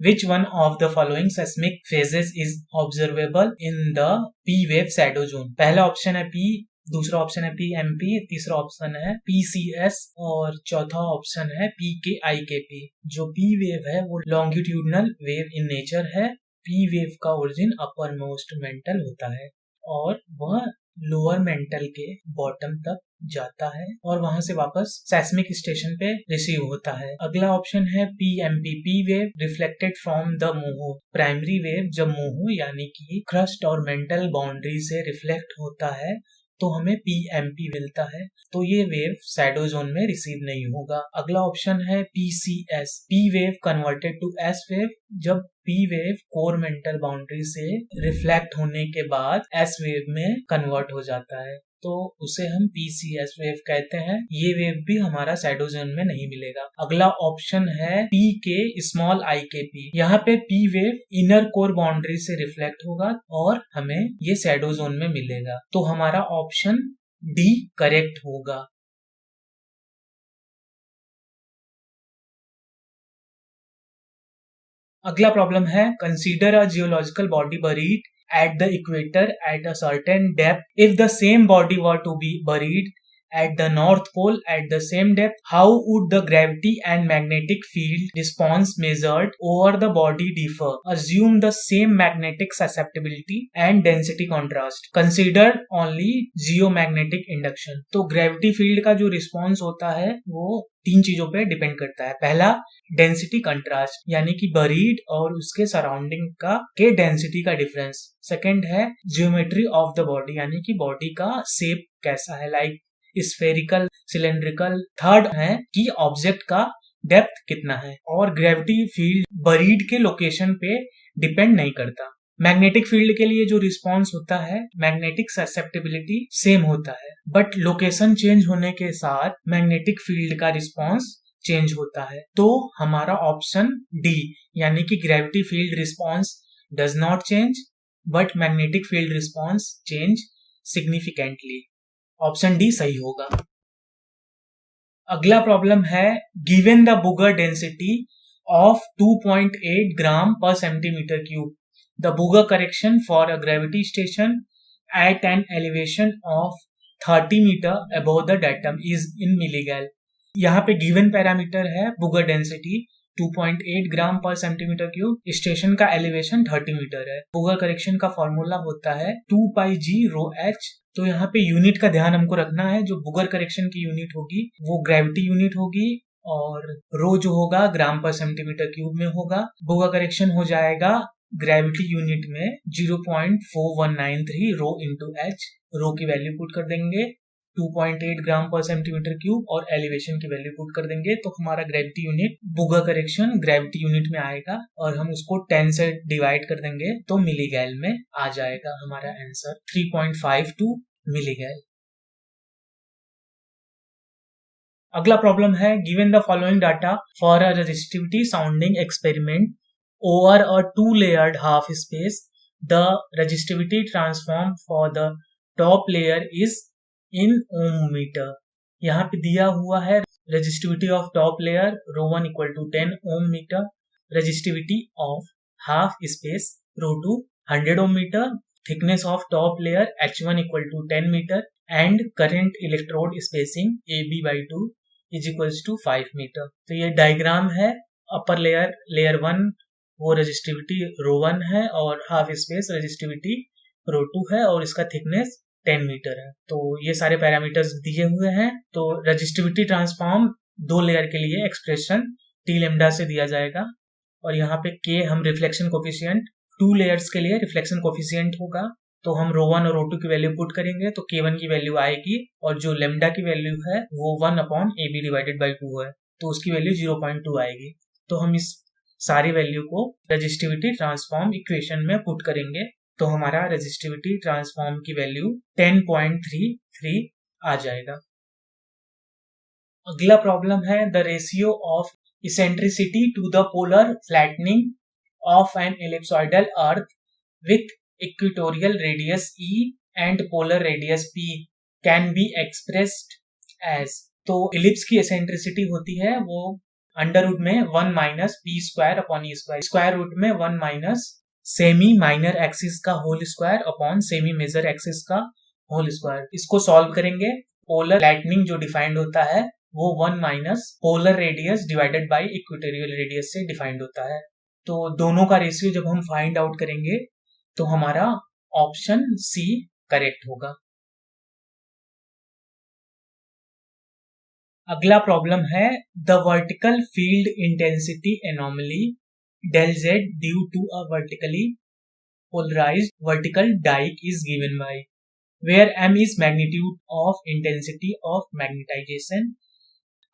Which one of the following seismic phases is observable in the P wave shadow zone? पहला option है P, दूसरा option है PMP, तीसरा option है PCS और चौथा ऑप्शन है PKIKP। जो P वेव है वो लॉन्गिट्यूडनल वेव इन नेचर है। P वेव का ओरिजिन अपर मोस्ट मेंटल होता है और वह लोअर मेंटल के बॉटम तक जाता है और वहां से वापस सेस्मिक स्टेशन पे रिसीव होता है। अगला ऑप्शन है PMP, P wave reflected from the Moho. Primary wave जब मोहो यानी कि क्रस्ट और मेंटल बाउंड्री से रिफ्लेक्ट होता है तो हमें PMP मिलता है, तो ये वेव शैडो जोन में रिसीव नहीं होगा। अगला ऑप्शन है PCS, P wave converted to S wave. जब P wave core mantle boundary से रिफ्लेक्ट होने के बाद S वेव में कन्वर्ट हो जाता है, तो उसे हम PCS वेव कहते हैं। ये वेव भी हमारा शैडो जोन में नहीं मिलेगा। अगला ऑप्शन है PK स्मॉल IKP। यहाँ पे P wave inner core boundary से रिफ्लेक्ट होगा और हमें ये शैडो जोन में मिलेगा, तो हमारा ऑप्शन D करेक्ट होगा। अगला प्रॉब्लम है consider a geological body buried at the equator at a certain depth. If the same body were to be buried at the North Pole at the same depth, how would the gravity and magnetic field response measured over the body differ? Assume the same magnetic susceptibility and density contrast. Consider only geomagnetic induction. तो gravity field का जो response होता है वो तीन चीजों पे depend करता है। पहला डेंसिटी कंट्रास्ट, यानी कि बरीड और उसके सराउंडिंग का के डेंसिटी का डिफरेंस। सेकंड है ज्योमेट्री ऑफ द बॉडी, यानी कि बॉडी का शेप कैसा है, लाइक स्फेरिकल, सिलेंड्रिकल। थर्ड है कि ऑब्जेक्ट का डेप्थ कितना है। और ग्रेविटी फील्ड बरीड के लोकेशन पे डिपेंड नहीं करता। मैग्नेटिक फील्ड के लिए जो रिस्पॉन्स होता है, मैग्नेटिक ससेप्टिबिलिटी सेम होता है, बट लोकेशन चेंज होने के साथ मैग्नेटिक फील्ड का रिस्पॉन्स चेंज होता है। तो हमारा ऑप्शन डी, यानी कि gravity field response does not change but magnetic field response change significantly. Option D सही होगा। अगला प्रॉब्लम है given the बुगर density of 2.8 gram per centimetre cube, the Bugger correction for a gravity station at an elevation of 30 meter above the datum is in milligal. यहाँ पे given parameter है बुगर density 2.8 gram per centimetre cube, station का elevation 30 metre है। बुगर correction का formula होता है 2πg rho h। तो यहाँ पे यूनिट का ध्यान हमको रखना है, जो बुगर करेक्शन की यूनिट होगी वो ग्रेविटी यूनिट होगी और रो जो होगा ग्राम पर सेंटीमीटर क्यूब में होगा। बुगर करेक्शन हो जाएगा ग्रेविटी यूनिट में 0.4193 रो इंटू एच। रो की वैल्यू पुट कर देंगे 2.8 ग्राम पर सेंटीमीटर क्यूब और एलिवेशन की वैल्यू पुट कर देंगे, तो हमारा gravity unit Bouguer correction gravity unit में आएगा और हम उसको 10 से डिवाइड कर देंगे तो मिलीगैल में आ जाएगा हमारा आंसर 3.52 मिलीगैल। अगला प्रॉब्लम है given the following data for a resistivity sounding experiment over a two-layered half space, the resistivity transform for the top layer is in ohm meter। यहाँ पे दिया हुआ है resistivity of top layer ρ1 equal to 10 ohm meter, resistivity of half space ρ2 100 ohm meter, thickness of top layer h1 equal to 10 meter and current electrode spacing AB/2 is equals to 5 meter। तो ये diagram है। Upper layer 1 वो resistivity ρ1 है और half space resistivity ρ2 है और इसका thickness 10 metre है। तो ये सारे पैरामीटर्स दिए हुए हैं। तो रेजिस्टिविटी ट्रांसफॉर्म दो लेयर के लिए एक्सप्रेशन टी लेमडा से दिया जाएगा और यहाँ पे के हम रिफ्लेक्शन कोफिशिएंट, टू लेयर्स के लिए रिफ्लेक्शन कोफिशिएंट होगा, तो हम ρ1 और ρ2 की वैल्यू पुट करेंगे तो k1 की वैल्यू आएगी और जो लेमडा की वैल्यू है वो 1/AB/2 है, तो उसकी वैल्यू 0.2 आएगी। तो हम इस सारी वैल्यू को रेजिस्टिविटी ट्रांसफॉर्म इक्वेशन में पुट करेंगे तो हमारा रेजिस्टिविटी ट्रांसफॉर्म की वैल्यू 10.33 आ जाएगा। अगला प्रॉब्लम है the ratio of eccentricity to the polar flattening of an ellipsoidal earth with equatorial radius E and polar radius P can be expressed as. तो एलिप्स की एसेंट्रिसिटी होती है वो अंडर रूट में 1 minus P square upon E square, square root में 1 minus semi minor axis का whole square upon semi major axis का whole square. इसको सॉल्व करेंगे। पोलर लाइटनिंग जो डिफाइंड होता है वो 1 minus polar radius divided by equatorial radius से डिफाइंड होता है। तो दोनों का रेशियो जब हम फाइंड आउट करेंगे तो हमारा ऑप्शन सी करेक्ट होगा। अगला प्रॉब्लम है the vertical field intensity anomaly del z due to a vertically polarized vertical dike is given by where m is magnitude of intensity of magnetization.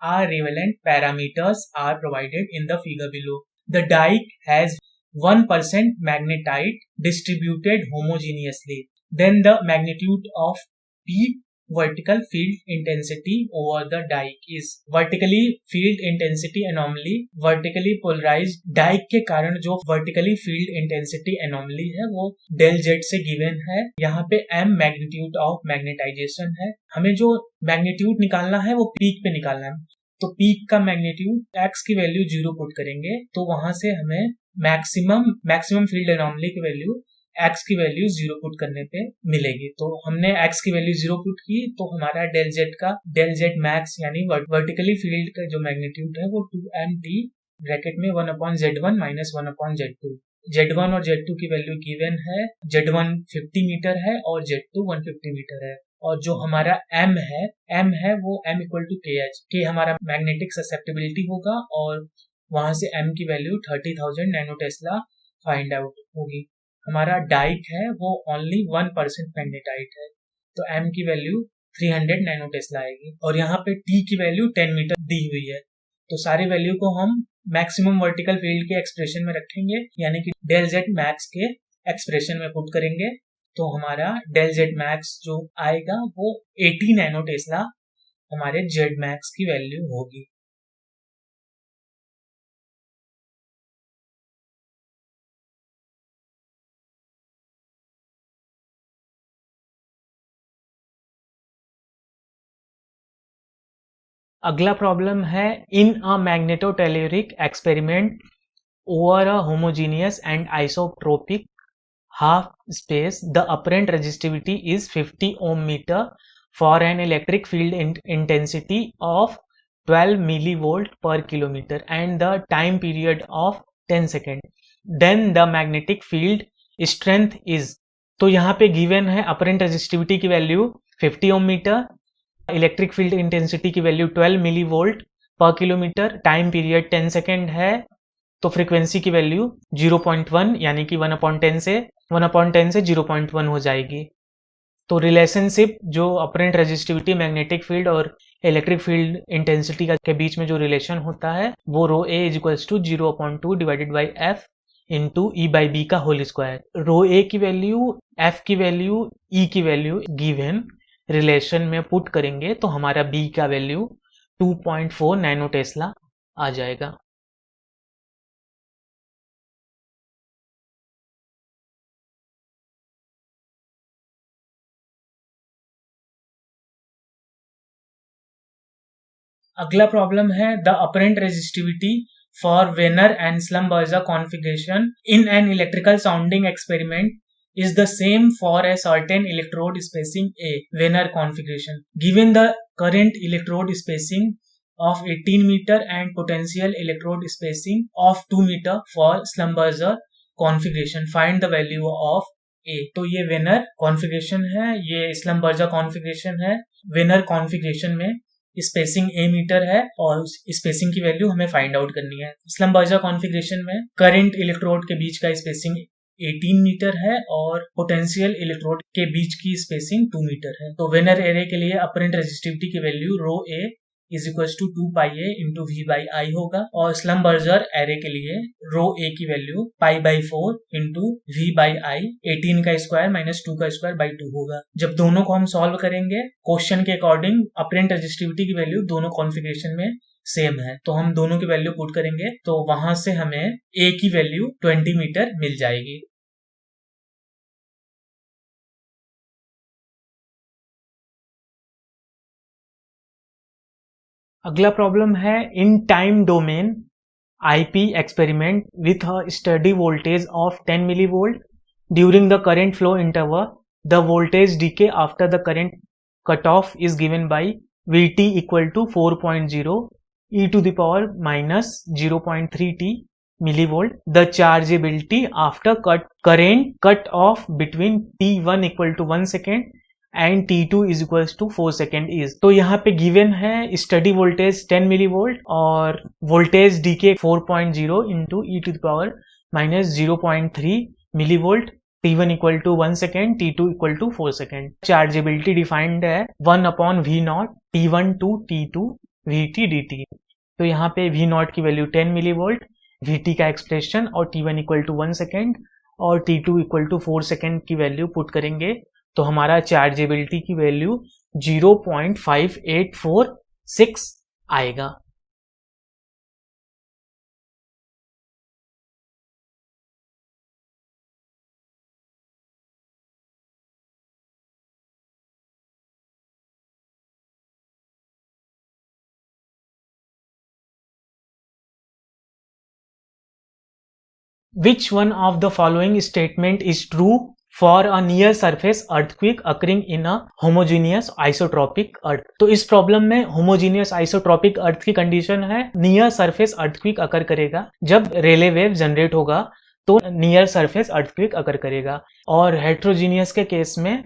Are relevant parameters are provided in the figure below. The dike has 1% magnetite distributed homogeneously. Then the magnitude of P vertical field intensity over the dike is vertically field intensity anomaly vertically polarized dike के कारण जो vertically field intensity anomaly है वो del z से given है। यहाँ पे m magnitude of magnetization है। हमें जो magnitude निकालना है वो peak पे निकालना है, तो पीक का मैग्नीट्यूड x की वैल्यू 0 पुट करेंगे तो वहां से हमें मैक्सिमम फील्ड एनोमली की वैल्यू x की वैल्यू 0 पुट करने पे मिलेगी। तो हमने x की वैल्यू 0 पुट की तो हमारा डेल z मैक्स यानी वर्टिकली फील्ड का जो मैग्नीट्यूड है वो 2mt ब्रैकेट में 1/z1 माइनस 1/z2। z1 और z2 की वैल्यू गिवन है। z1 50 मीटर है और z2 150 मीटर है। और जो हमारा m है वो m इक्वल टू kh के हमारा मैग्नेटिक ससेप्टिबिलिटी होगा और वहां से m की value 30,000 nano Tesla find out होगी। हमारा डाइक है वो ओनली 1% मैग्नेटाइट है तो m की वैल्यू 300 नैनो टेस्ला आएगी और यहाँ पे t की वैल्यू 10 मीटर दी हुई है। तो सारी वैल्यू को हम मैक्सिमम वर्टिकल फील्ड के एक्सप्रेशन में रखेंगे यानी कि डेल z मैक्स के एक्सप्रेशन में पुट करेंगे तो हमारा डेल z मैक्स जो आएगा वो 80 नैनो टेस्ला हमारे z मैक्स की वैल्यू होगी। अगला प्रॉब्लम है in a magnetotelluric experiment over a homogeneous and isotropic half space the apparent resistivity is 50 ohm meter for an electric field intensity of 12 millivolt per kilometer and the time period of 10 second then the magnetic field strength is। तो यहाँ पे given है apparent resistivity की value 50 ohm metre, electric field intensity की value 12 millivolt पर kilometre, time period 10 second है तो frequency की वैल्यू 0.1 यानी कि 1/10 से 0.1 हो जाएगी। तो रिलेशनशिप जो अपरेंट रेजिस्टिविटी मैग्नेटिक फील्ड और इलेक्ट्रिक फील्ड इंटेंसिटी के बीच में जो रिलेशन होता है वो rho a is equals to 0/2 divided by f into E by B का होल स्क्वायर। रो ए की वैल्यू, एफ की वैल्यू, ई की वैल्यू गिवन रिलेशन में पुट करेंगे तो हमारा बी का वैल्यू 2.4 नैनो टेस्ला आ जाएगा। अगला प्रॉब्लम है the apparent resistivity for Wenner and Schlumberger configuration in an electrical sounding experiment is the same for a certain electrode spacing A Wiener configuration. Given the current electrode spacing of 18 meter and potential electrode spacing of 2 meter for Schlumberger configuration, find the value of A। तो ये Vanern configuration है, ये स्लम्बर्जर configuration है। Vanern configuration में spacing ए metre है और उस spacing की वैल्यू हमें फाइंड आउट करनी है। स्लम्बर्जर कॉन्फ़िगरेशन में करंट इलेक्ट्रोड के बीच का स्पेसिंग 18 मीटर है और पोटेंशियल इलेक्ट्रोड के बीच की स्पेसिंग 2 मीटर है। तो वेनर एरे के लिए अपरेंट रेजिस्टिविटी की value rho a is equal to 2 pi a into V by I होगा और स्लम्बर्जर एरे के लिए रो ए की value pi by 4 into V by I 18 का स्क्वायर माइनस 2 का स्क्वायर बाई 2 होगा। जब दोनों को हम सॉल्व करेंगे क्वेश्चन के अकॉर्डिंग अपरेंट रेजिस्टिविटी की वैल्यू दोनों कॉन्फ़िगरेशन में सेम है तो हम दोनों की वैल्यू पुट करेंगे तो वहां से हमें ए की वैल्यू 20 मीटर मिल जाएगी। अगला प्रॉब्लम है in time domain IP experiment with a steady voltage of 10 millivolt during the current flow interval. The voltage decay after the current cutoff is given by Vt equal to 4.0 e to the power minus 0.3 t millivolt. The chargeability after current cut off between t1 equal to 1 second and T2 is equals to 4 second is. तो यहाँ पे given है study voltage 10 milli volt और voltage decay 4.0 into e to the power minus 0.3 milli volt, T1 equal to 1 second, T2 equal to 4 second. Chargeability defined है 1 upon V naught T1 to T2 Vt dt। तो यहाँ पे V naught की value 10 milli volt, Vt का expression और T1 equal to 1 second और T2 equal to 4 second की value put करेंगे तो हमारा चार्जेबिलिटी की वैल्यू 0.5846 आएगा। Which one of the following statement is true for a near surface earthquake occurring in a homogeneous isotropic earth? तो इस problem में homogeneous isotropic earth की कंडीशन है नियर सरफेस अर्थक्वेक अकर करेगा जब रेले वेव जनरेट होगा तो नियर सरफेस अर्थक्वेक अकर करेगा और हेट्रोजीनियस के केस में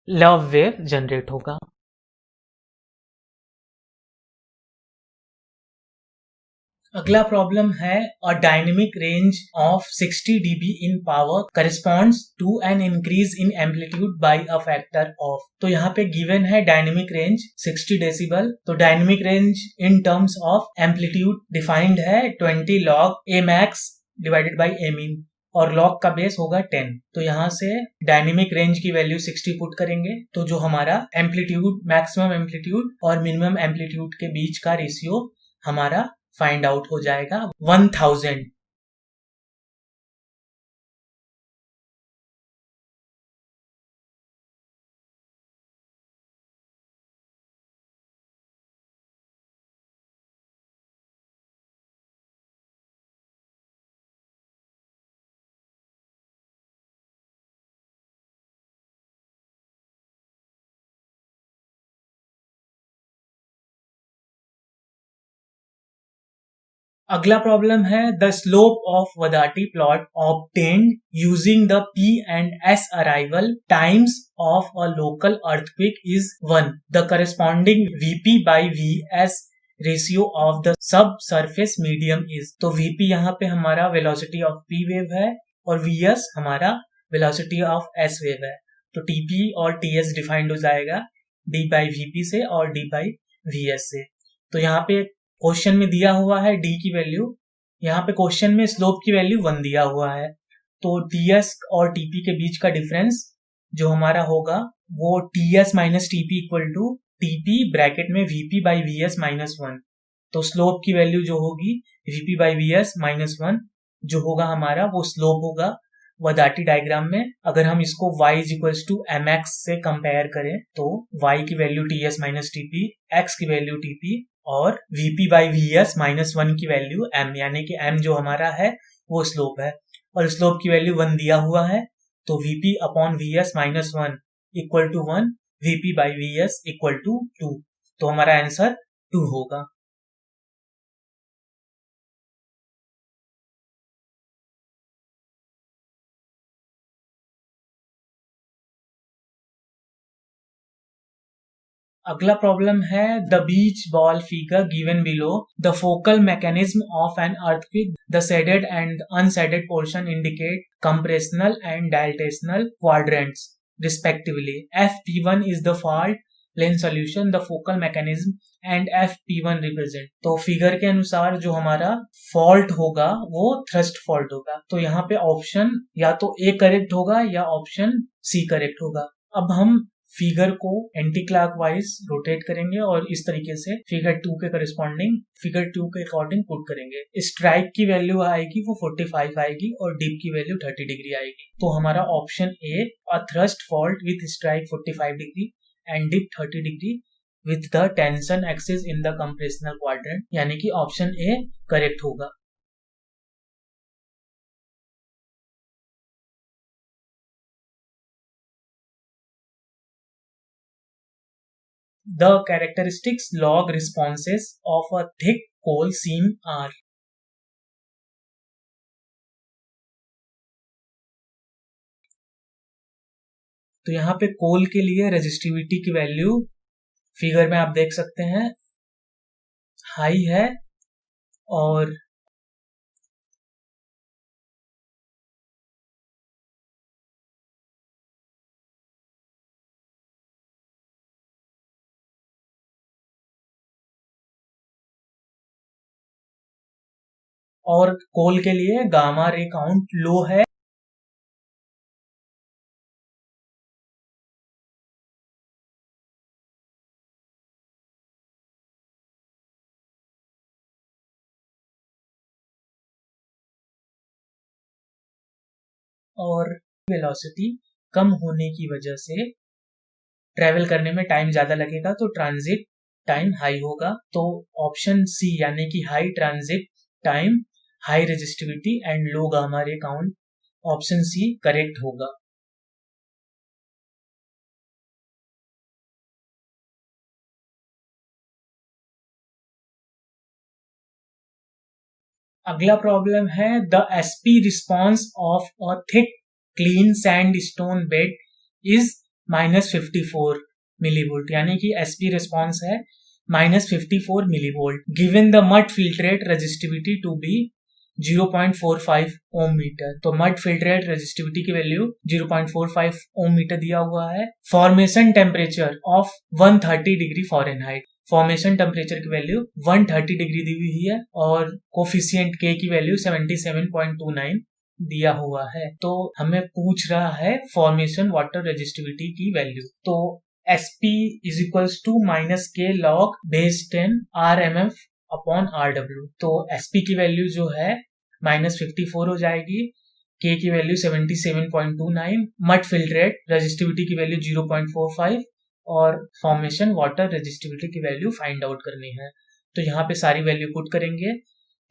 लव वेव जनरेट होगा। अगला प्रॉब्लम है a dynamic range of 60 dB in power corresponds to an increase in amplitude by a factor of. तो यहाँ पे गिवन है डायनेमिक रेंज 60 डेसिबल। तो dynamic range in terms of amplitude defined है 20 log a max divided by a min और log का base होगा 10। तो यहाँ से डायनेमिक रेंज की वैल्यू 60 पुट करेंगे तो जो हमारा एम्पलीट्यूड मैक्सिमम एम्पलीट्यूड और मिनिमम एम्पलीट्यूड के बीच का रेशियो हमारा फाइंड आउट हो जाएगा 1000। अगला प्रॉब्लम है the slope of Wadati plot obtained using the P and S arrival times of a local earthquake is 1। The corresponding VP by VS ratio of the subsurface medium is. तो VP यहाँ पे हमारा velocity of P wave है और VS हमारा velocity of S wave है। तो TP और TS डिफाइंड हो जाएगा D by VP से और D by VS से। तो यहाँ पे क्वेश्चन में दिया हुआ है डी की वैल्यू, यहाँ पे क्वेश्चन में स्लोप की वैल्यू 1 दिया हुआ है तो टीएस और टीपी के बीच का डिफरेंस जो हमारा होगा वो TS minus TP equal to TP bracket में वीपी बाई वीएस माइनस 1। तो स्लोप की वैल्यू जो होगी वीपी बाई वीएस माइनस 1 जो होगा हमारा वो स्लोप होगा वदाटी डायग्राम में। अगर हम इसको y is equals to m x से कंपेयर करें तो y की value T S minus TP, x की वैल्यू टीपी और Vp by V S minus 1 की वैल्यू m, यानी कि m जो हमारा है वो स्लोप है और स्लोप की वैल्यू 1 दिया हुआ है तो Vp upon V S minus 1 equal to 1, Vp by V S equal to 2। तो हमारा आंसर 2 होगा। अगला प्रॉब्लम है the beach ball figure given below the focal mechanism of an earthquake the shaded and unshaded portion indicate compressional and dilatational quadrants respectively. FP1 is the fault plane solution the focal mechanism and FP1 represent. तो figure के अनुसार जो हमारा fault होगा वो thrust fault होगा। तो यहाँ पे ऑप्शन या तो ए करेक्ट होगा या ऑप्शन सी करेक्ट होगा। अब हम फिगर को एंटी क्लॉकवाइज रोटेट करेंगे और इस तरीके से फिगर 2 के करस्पॉन्डिंग फिगर 2 के अकॉर्डिंग पुट करेंगे। स्ट्राइक की वैल्यू आएगी वो 45 आएगी और डिप की वैल्यू 30 डिग्री आएगी। तो हमारा option A a thrust fault with strike 45 degree and dip 30 degree with the tension axis in the compressional quadrant, यानी कि ऑप्शन ए करेक्ट होगा। The characteristics log responses of a thick coal seam are। तो यहाँ पे कोल के लिए resistivity की value figure में आप देख सकते हैं हाई है, और कोल के लिए गामा रे काउंट लो है। और वेलोसिटी कम होने की वजह से ट्रेवल करने में टाइम ज्यादा लगेगा, तो ट्रांजिट टाइम हाई होगा। तो ऑप्शन सी यानी कि high transit time, high resistivity and low gamma ray count, option C correct होगा। अगला प्रॉब्लम है the SP response of a thick clean sandstone bed is -54 millivolt, यानी कि एसपी रिस्पॉन्स है -54 millivolt given the mud filtrate resistivity to be 0.45 ohm metre. तो mud filtrate resistivity की value 0.45 ohm metre दिया हुआ है। Formation temperature of 130 degree Fahrenheit, formation temperature की value 130 degree दी हुई है, और कोफिशिएंट के की वैल्यू 77.29 दिया हुआ है। तो हमें पूछ रहा है फॉर्मेशन वाटर रेजिस्टिविटी की वैल्यू। तो SP is equals to -K log base 10 RMF upon RW। तो SP की वैल्यू जो है -54 हो जाएगी, K की वैल्यू 77.29, मड फिल्ट्रेट रेजिस्टिविटी की वैल्यू 0.45 और फॉर्मेशन वाटर रेजिस्टिविटी की वैल्यू फाइंड आउट करनी है। तो यहाँ पे सारी वैल्यू पुट करेंगे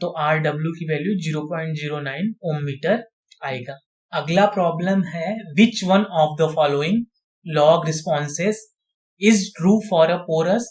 तो RW की वैल्यू 0.09 ओम मीटर आएगा। अगला प्रॉब्लम है which one of the following log responses is true for a porous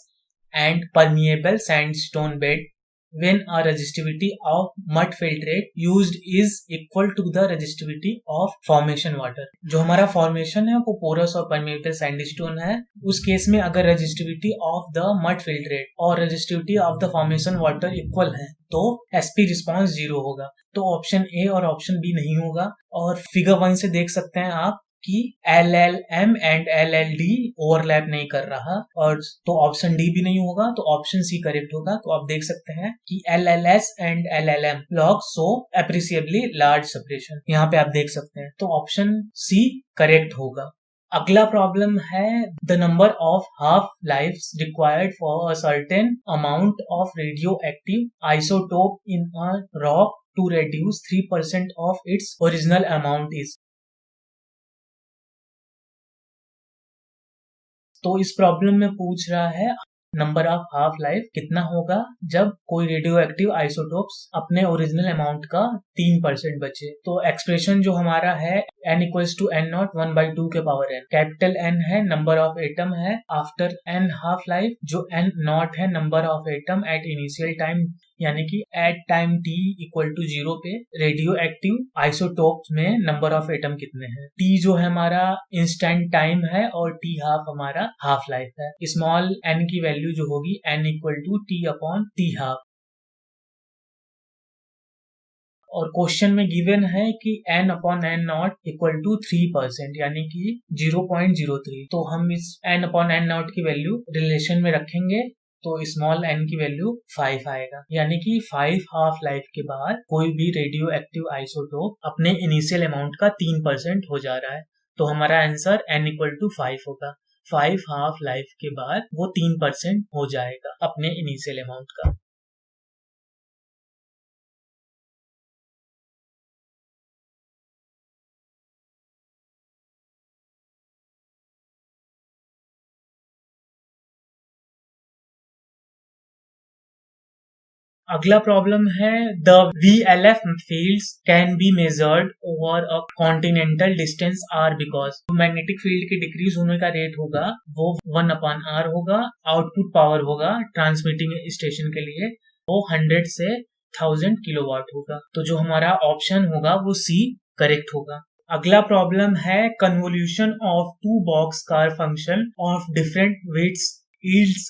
and permeable sandstone bed when a resistivity of mud filtrate used is equal to the resistivity of formation water। जो हमारा formation है वो porous और permeable sandstone है, उस case में अगर resistivity of the mud filtrate और resistivity of the formation water equal है तो एसपी रिस्पॉन्स 0 होगा। तो ऑप्शन ए और ऑप्शन बी नहीं होगा। और फिगर 1 से देख सकते हैं आप कि LLM एंड LLD ओवरलैप नहीं कर रहा, और तो ऑप्शन डी भी नहीं होगा, तो ऑप्शन सी करेक्ट होगा। तो आप देख सकते हैं कि LLS and LLM log show appreciably large separation, यहाँ पे आप देख सकते हैं। तो ऑप्शन सी करेक्ट होगा। अगला प्रॉब्लम है the number of half lifes required for a certain amount of radio active isotope in a rock to reduce 3% of its original amount is। तो इस प्रॉब्लम में पूछ रहा है नंबर ऑफ हाफ लाइफ कितना होगा जब कोई रेडियो एक्टिव आइसोटोप्स अपने ओरिजिनल अमाउंट का 3% बचे। तो एक्सप्रेशन जो हमारा है n equals to n naught 1/2 के पावर n। कैपिटल N है नंबर ऑफ एटम है आफ्टर n हाफ लाइफ, जो n नॉट है number of atom at initial time, यानी कि at time t equal to 0 पे रेडियो एक्टिव आइसोटोप में number of atom कितने हैं। t जो है हमारा इंस्टेंट टाइम है और t हाफ हमारा हाफ लाइफ है। स्मॉल n की वैल्यू जो होगी n equal to t upon t half. और क्वेश्चन में गिवन है कि n upon n naught equal to 3%, यानी कि 0.03। तो हम इस n अपॉन n नॉट की वैल्यू रिलेशन में रखेंगे तो स्मॉल n की वैल्यू 5 आएगा, यानी कि 5 हाफ लाइफ के बाद कोई भी रेडियो एक्टिव आइसोटोप अपने इनिशियल अमाउंट का 3% हो जा रहा है। तो हमारा आंसर n इक्वल टू 5 होगा। 5 हाफ लाइफ के बाद वो 3% हो जाएगा अपने इनिशियल अमाउंट का। अगला प्रॉब्लम है the VLF fields can be measured over a continental distance r because magnetic field के डिक्रीज होने का रेट होगा वो 1/r होगा। आउटपुट पावर होगा ट्रांसमिटिंग स्टेशन के लिए वो 100 से 1000 किलोवाट होगा। तो जो हमारा ऑप्शन होगा वो सी करेक्ट होगा। अगला प्रॉब्लम है convolution of two box car function of different weights yields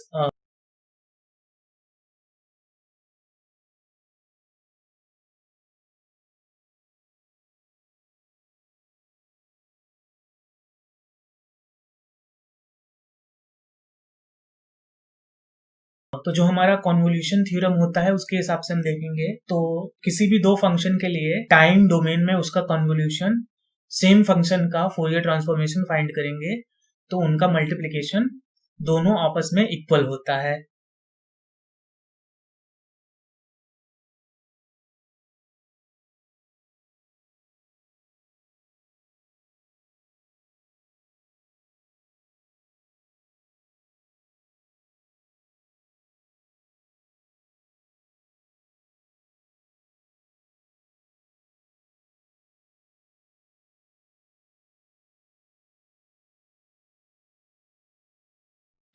तो जो हमारा कॉन्वोल्यूशन थ्योरम होता है उसके हिसाब से हम देखेंगे तो किसी भी दो फंक्शन के लिए टाइम डोमेन में उसका कॉन्वोल्यूशन सेम फंक्शन का फोरियर ट्रांसफॉर्मेशन फाइंड करेंगे तो उनका मल्टीप्लिकेशन दोनों आपस में इक्वल होता है।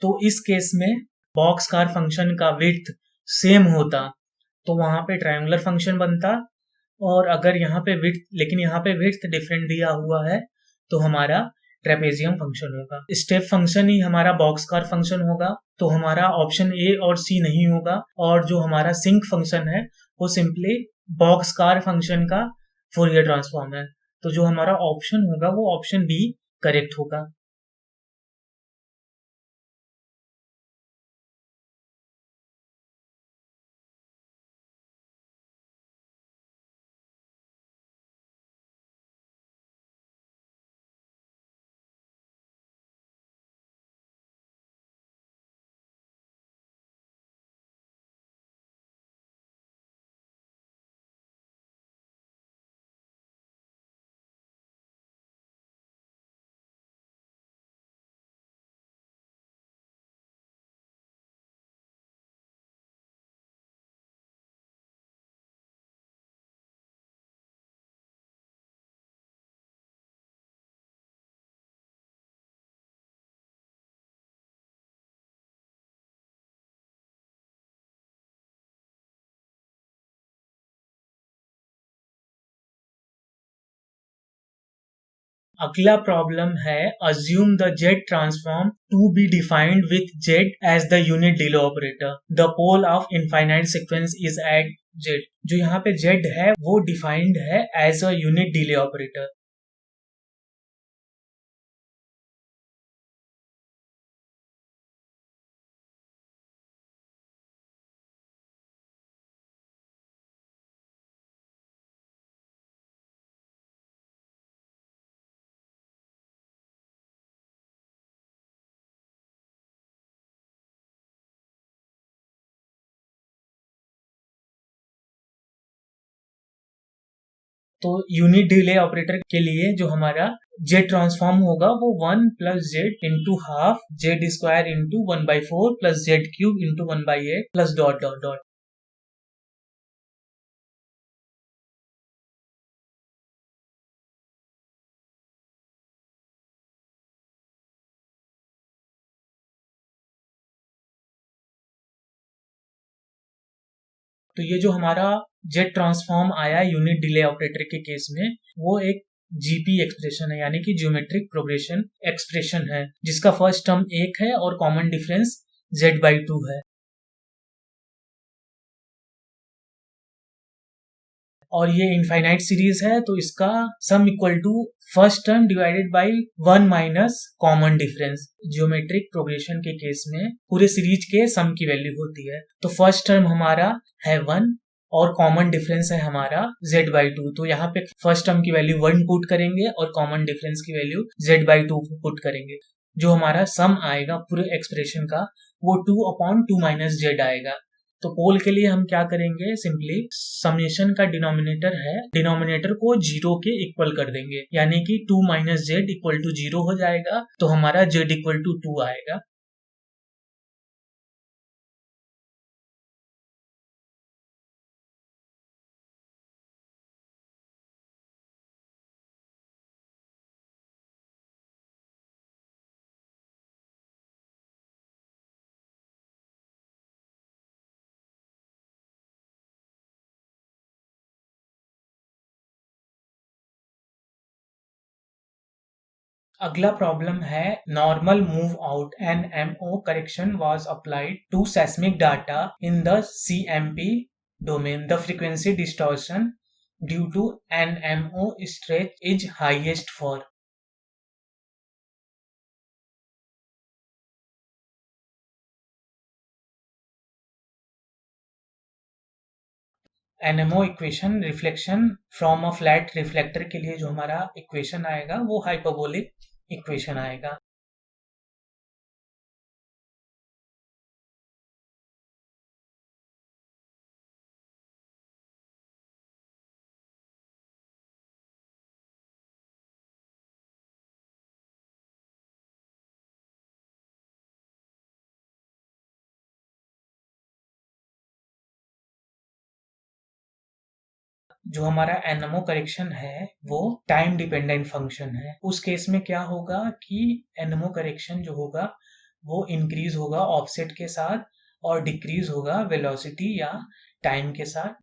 तो इस केस में बॉक्स कार फंक्शन का विड्थ सेम होता तो वहां पे ट्रायंगुलर फंक्शन बनता। और अगर यहाँ पे विड्थ लेकिन यहाँ पे विड्थ डिफरेंट दिया हुआ है तो हमारा ट्रेपेजियम फंक्शन होगा। स्टेप फंक्शन ही हमारा बॉक्स कार फंक्शन होगा तो हमारा ऑप्शन ए और सी नहीं होगा। और जो हमारा सिंक फंक्शन है वो सिंपली बॉक्स कार फंक्शन का फोरियर ट्रांसफॉर्म है। तो जो हमारा ऑप्शन होगा वो ऑप्शन बी करेक्ट होगा। अगला प्रॉब्लम है assume the Z transform to be defined with Z as the unit delay operator. The pole of infinite sequence is at Z. जो यहाँ पे Z है वो डिफाइंड है as a unit delay operator. तो यूनिट डिले ऑपरेटर के लिए जो हमारा जेड ट्रांसफॉर्म होगा वो 1 plus Z into half Z square into 1/4 plus Z cube into 1/8 plus dot dot dot. तो ये जो हमारा जेड ट्रांसफॉर्म आया यूनिट डिले ऑपरेटर के केस में वो एक जीपी एक्सप्रेशन है यानी कि ज्योमेट्रिक प्रोग्रेशन एक्सप्रेशन है जिसका फर्स्ट टर्म 1 है और कॉमन डिफरेंस z/2 है। और ये इनफाइनाइट सीरीज है तो इसका sum equal to first term divided by 1 minus common difference. Geometric progression के केस में पूरे सीरीज के सम की वैल्यू होती है। तो फर्स्ट टर्म हमारा है 1 और कॉमन डिफरेंस है हमारा z/2। तो यहाँ पे फर्स्ट टर्म की वैल्यू 1 पुट करेंगे और कॉमन डिफरेंस की वैल्यू z/2 पुट करेंगे। जो हमारा सम आएगा पूरे एक्सप्रेशन का वो 2/2 माइनस जेड आएगा। तो पोल के लिए हम क्या करेंगे सिंपली समेशन का डिनोमिनेटर है डिनोमिनेटर को 0 के इक्वल कर देंगे यानी कि 2 माइनस जेड इक्वल टू 0 हो जाएगा तो हमारा जेड इक्वल टू 2 आएगा। अगला प्रॉब्लम है normal move out NMO correction was applied to seismic data in the CMP domain. The frequency distortion due to NMO stretch is highest for NMO equation reflection from a flat reflector के लिए जो हमारा equation आएगा वो hyperbolic equation आएगा. जो हमारा NMO correction है वो टाइम डिपेंडेंट फंक्शन है. उस केस में क्या होगा कि एनएमओ करेक्शन जो होगा वो इंक्रीज होगा ऑफसेट के साथ और डिक्रीज होगा वेलोसिटी या टाइम के साथ.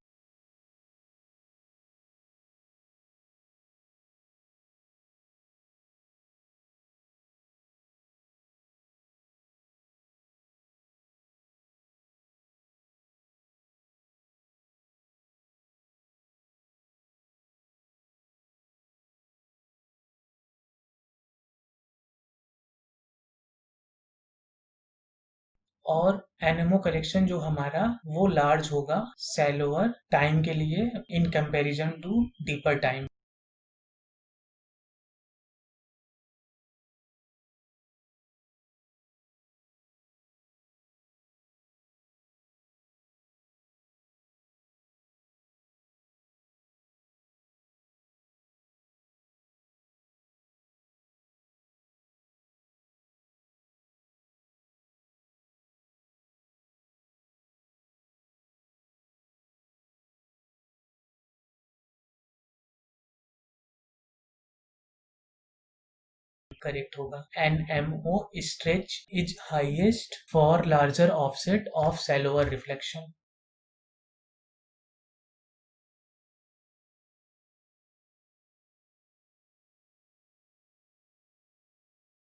और एनएमओ करेक्शन जो हमारा वो लार्ज होगा सैलोअर टाइम के लिए in comparison to deeper time. Correct होगा. NMO stretch is highest for larger offset of shallower reflection.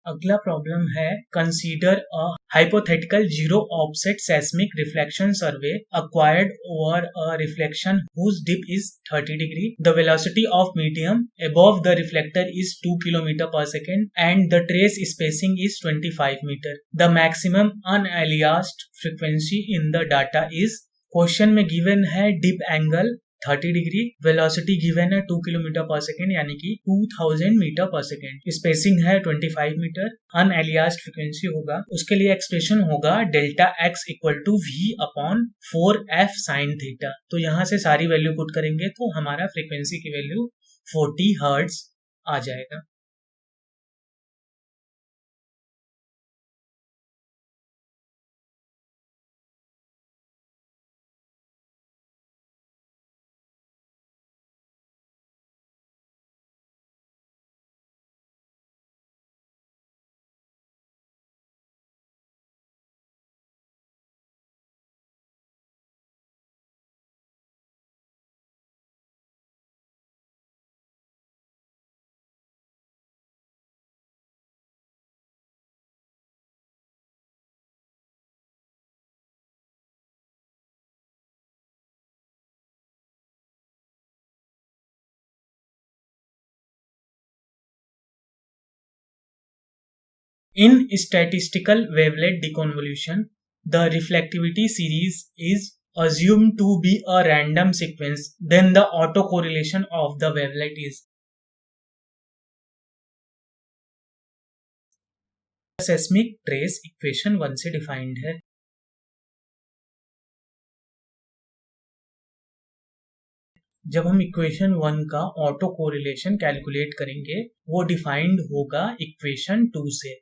अगला प्रॉब्लम है consider a hypothetical zero offset seismic reflection survey acquired over a reflection whose dip is 30 degree. The velocity of medium above the reflector is 2 km per second and the trace spacing is 25 meter. The maximum unaliased frequency in the data is. Question में given है dip angle 30 degree, velocity given है 2 kilometre पर second यानी कि 2000 metre पर second, spacing है 25 metre, अनएलियास्ड frequency होगा. उसके लिए एक्सप्रेशन होगा delta X equal to V upon 4f sine theta. तो यहाँ से सारी वैल्यू पुट करेंगे तो हमारा फ्रीक्वेंसी की वैल्यू 40 हर्ट्ज आ जाएगा. In statistical wavelet deconvolution, the reflectivity series is assumed to be a random sequence. Then the autocorrelation of the wavelet is. Seismic trace equation 1 से डिफाइंड है. जब हम इक्वेशन 1 का ऑटो कोरिलेशन कैलकुलेट करेंगे वो defined होगा equation 2 से.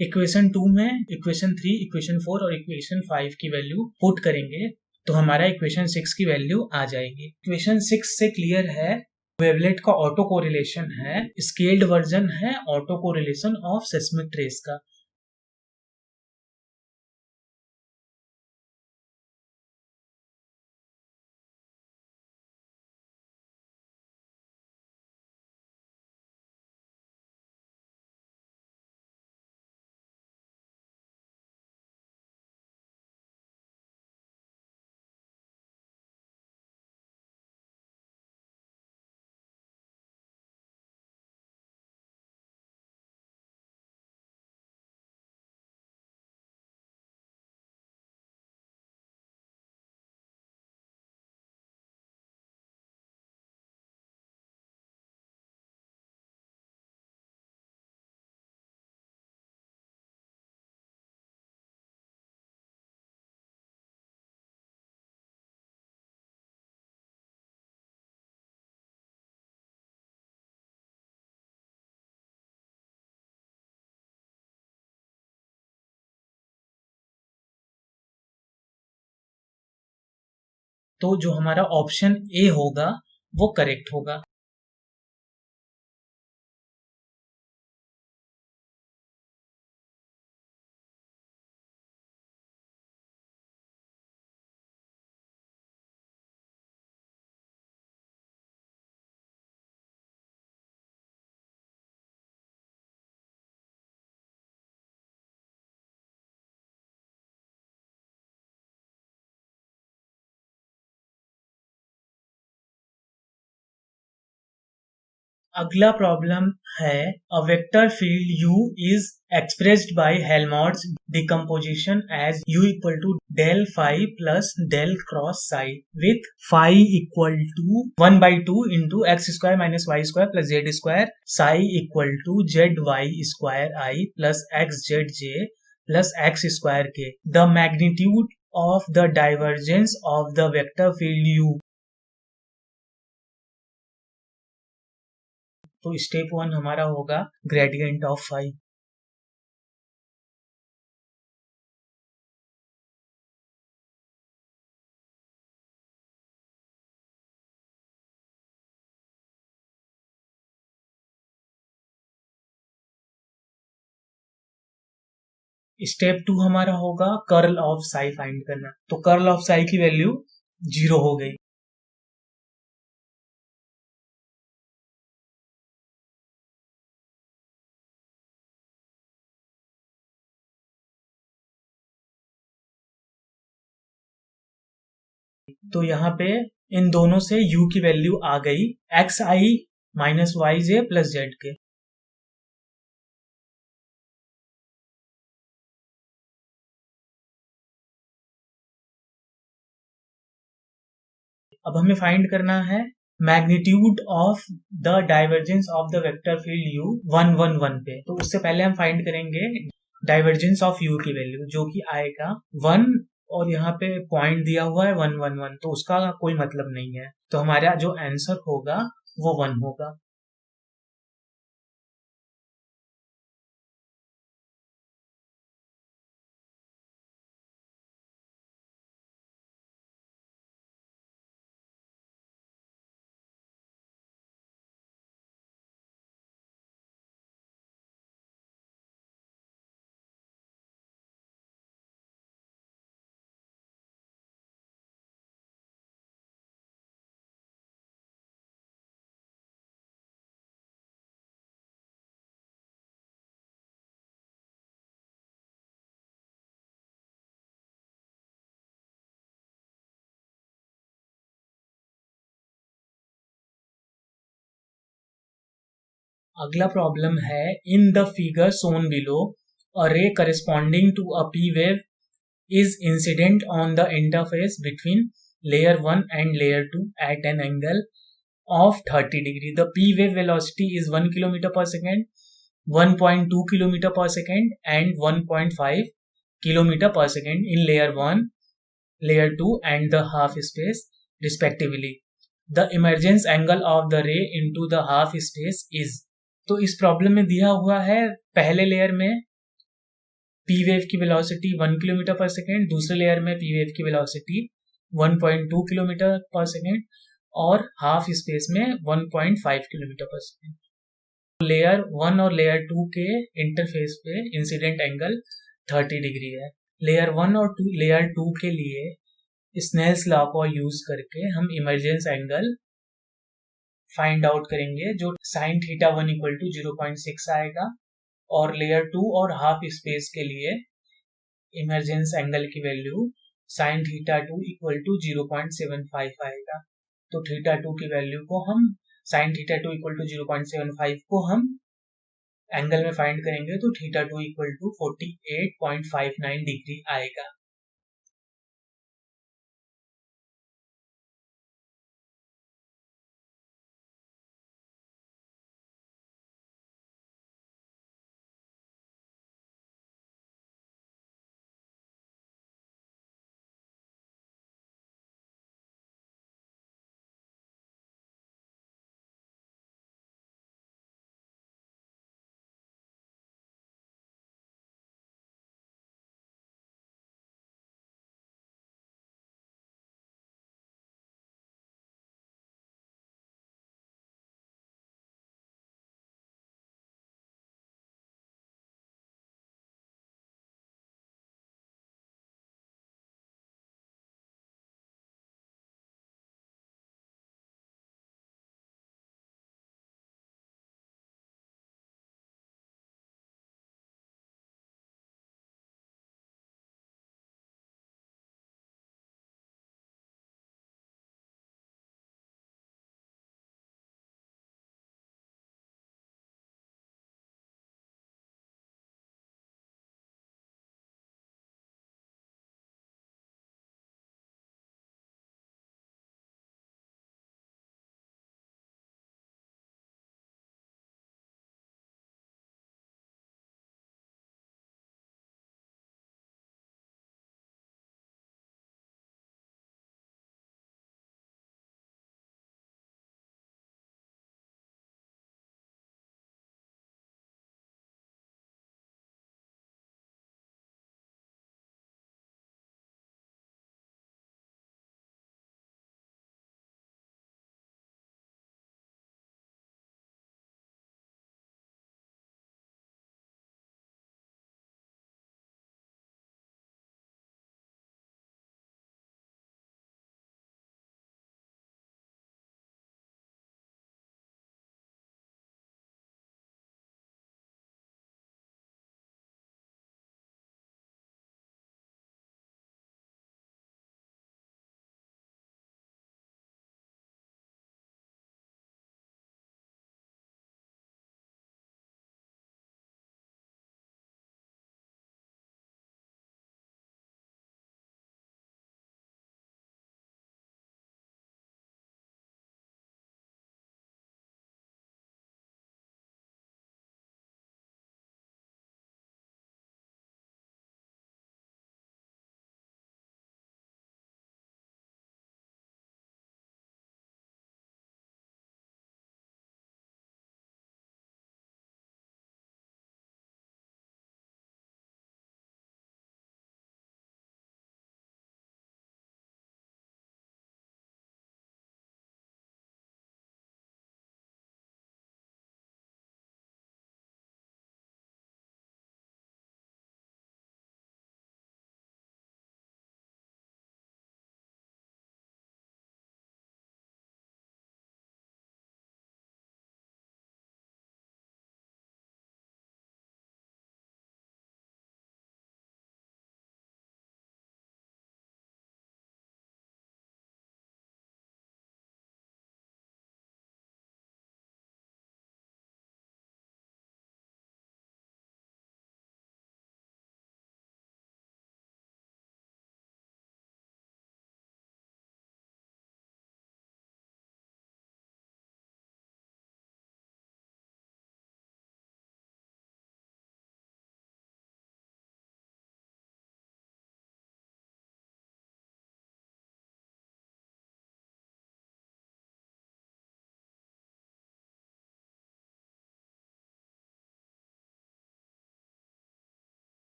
Equation 2 में इक्वेशन 3, इक्वेशन 4 और इक्वेशन 5 की वैल्यू पुट करेंगे तो हमारा इक्वेशन 6 की वैल्यू आ जाएगी. इक्वेशन 6 से क्लियर है वेवलेट का ऑटो कोरिलेशन है, स्केल्ड वर्जन है auto correlation of seismic trace का. तो जो हमारा ऑप्शन ए होगा वो करेक्ट होगा। अगला प्रॉब्लम है a vector field u is expressed by Helmholtz decomposition as u equal to del phi plus del cross psi with phi equal to 1 by 2 into x square minus y square plus z square psi equal to zy square I plus xzj plus x square k. The magnitude of the divergence of the vector field u. तो step one हमारा होगा gradient of phi. Step two हमारा होगा curl of Sai find करना। तो curl of Sai की value 0 हो गई। तो यहाँ पे इन दोनों से u की वैल्यू आ गई एक्स आई माइनस वाई जे प्लस जेड के। अब हमें फाइंड करना है magnitude of the divergence of the vector field u 1 1 1 पे। तो उससे पहले हम फाइंड करेंगे डाइवर्जेंस ऑफ u की वैल्यू जो कि आएगा 1 और यहाँ पे पॉइंट दिया हुआ है 1 1 1, तो उसका कोई मतलब नहीं है। तो हमारा जो आंसर होगा वो 1 होगा। अगला प्रॉब्लम है in the figure shown below a ray corresponding to a P wave is incident on the interface between layer 1 and layer 2 at an angle of 30 degree. The p wave velocity is 1 kilometer per second, 1.2 kilometer per second and 1.5 kilometer per second in layer 1, layer 2 and the half space respectively. The emergence angle of the ray into the half space is. तो इस problem में दिया हुआ है पहले layer में P wave की velocity 1 kilometre पर सेकेंड, दूसरे लेयर में पी वेव की वेलोसिटी 1.2 किलोमीटर पर सेकेंड और हाफ स्पेस में 1.5 किलोमीटर पर सेकेंड। लेयर 1 और लेयर 2 के इंटरफेस पे इंसिडेंट एंगल 30 डिग्री है। लेयर 1 और लेयर 2 के लिए स्नेल्स लॉ को यूज करके हम इमरजेंस एंगल फाइंड आउट करेंगे जो साइन थीटा 1 इक्वल टू 0.6 आएगा और लेयर 2 और हाफ स्पेस के लिए इमरजेंस एंगल की value sine theta 2 equal to 0.75 आएगा। तो थीटा 2 की वैल्यू को हम साइन थीटा 2 इक्वल टू 0.75 को हम एंगल में फाइंड करेंगे तो थीटा 2 इक्वल टू 48.59 डिग्री आएगा।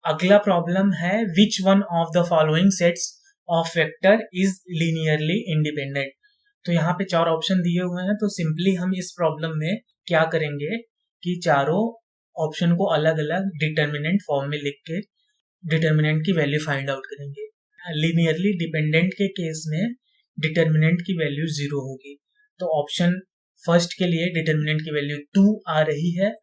अगला प्रॉब्लम है which one of the following sets of vector is linearly independent. तो यहाँ पे 4 ऑप्शन दिए हुए हैं, तो सिंपली हम इस प्रॉब्लम में क्या करेंगे कि चारों ऑप्शन को अलग अलग डिटर्मिनेंट फॉर्म में लिख के डिटर्मिनेंट की वैल्यू फाइंड आउट करेंगे। लीनियरली डिपेंडेंट के केस में डिटर्मिनेंट की वैल्यू 0 होगी। तो ऑप्शन फर्स्ट के लिए डिटर्मिनेंट की वैल्यू 2 आ रही है।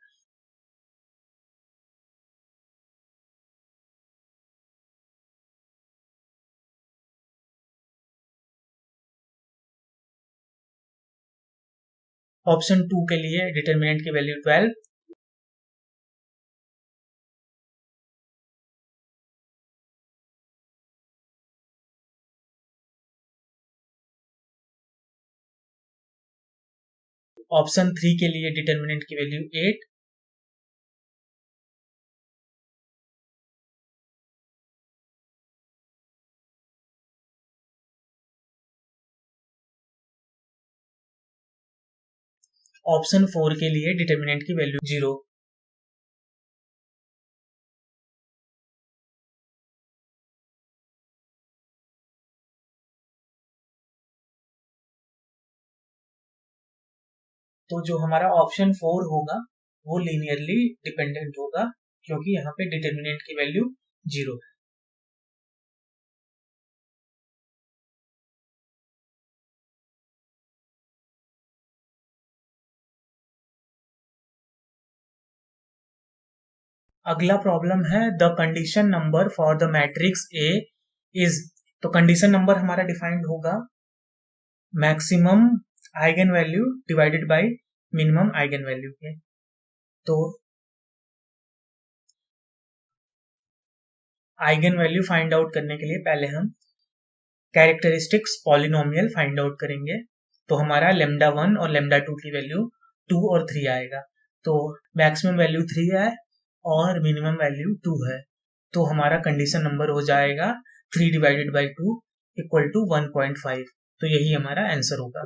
ऑप्शन 2 के लिए डिटर्मिनेंट की वैल्यू 12। ऑप्शन 3 के लिए डिटर्मिनेंट की वैल्यू 8। ऑप्शन 4 के लिए डिटर्मिनेंट की वैल्यू 0। तो जो हमारा ऑप्शन 4 होगा वो लीनियरली डिपेंडेंट होगा, क्योंकि यहाँ पे डिटर्मिनेंट की वैल्यू 0 है। अगला प्रॉब्लम है the condition number for the matrix A is. तो कंडीशन नंबर हमारा डिफाइंड होगा maximum eigen value divided by minimum eigen value के। तो आइगन वैल्यू फाइंड आउट करने के लिए पहले हम कैरेक्टरिस्टिक्स पॉलिनोमियल फाइंड आउट करेंगे। तो हमारा लेमडा 1 और लेमडा 2 की वैल्यू 2 और 3 आएगा। तो मैक्सिमम वैल्यू 3 है और मिनिमम वैल्यू 2 है। तो हमारा कंडीशन नंबर हो जाएगा 3 डिवाइडेड बाई 2 इक्वल टू 1.5। तो यही हमारा आंसर होगा।